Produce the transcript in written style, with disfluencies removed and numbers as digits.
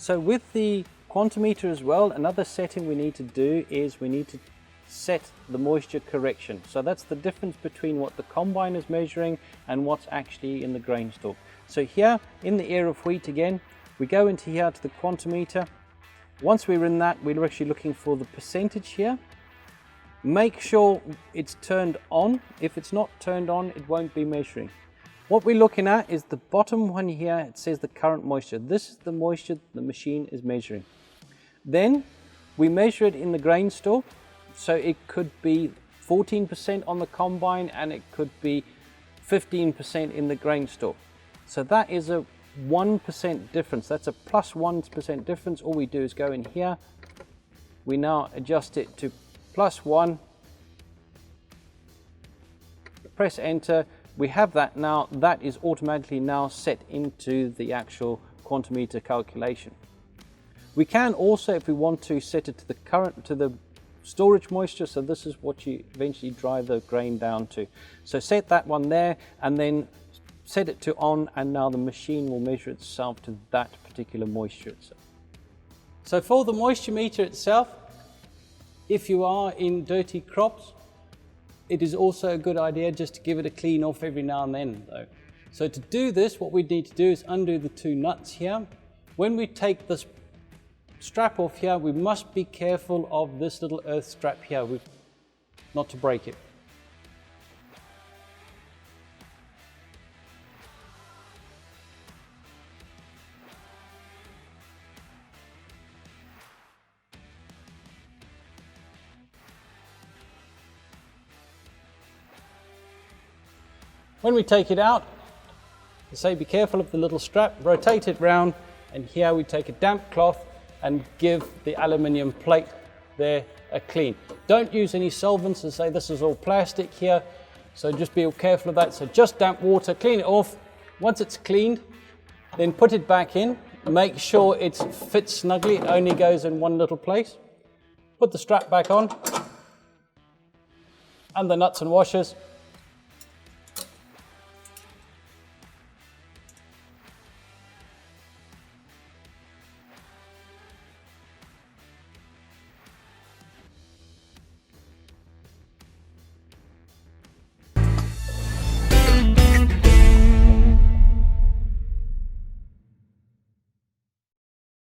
So with the quantimeter as well, another setting we need to do is we need to set the moisture correction. So that's the difference between what the combine is measuring and what's actually in the grain store. So here in the ear of wheat again, we go into here to the quantimeter. Once we're in that, we're actually looking for the percentage here. Make sure it's turned on. If it's not turned on, it won't be measuring. What we're looking at is the bottom one here. It says the current moisture. This is the moisture the machine is measuring. Then we measure it in the grain store. So it could be 14% on the combine and it could be 15% in the grain store. So that is a 1% difference. That's a plus 1% difference. All we do is go in here. We now adjust it to +1. Press enter. We have that now. That is automatically now set into the actual quantimeter calculation. We can also, if we want to, set it to the current, to the storage moisture. So this is what you eventually dry the grain down to. So set that one there and then set it to on, and now the machine will measure itself to that particular moisture itself. So for the moisture meter itself, if you are in dirty crops, it is also a good idea just to give it a clean off every now and then though. So to do this, what we need to do is undo the two nuts here. When we take this strap off here, we must be careful of this little earth strap here, not to break it. When we take it out, I say be careful of the little strap, rotate it round, and here we take a damp cloth and give the aluminium plate there a clean. Don't use any solvents, and say this is all plastic here, so just be careful of that. So just damp water, clean it off. Once it's cleaned, then put it back in. Make sure it fits snugly, it only goes in one little place. Put the strap back on, and the nuts and washers.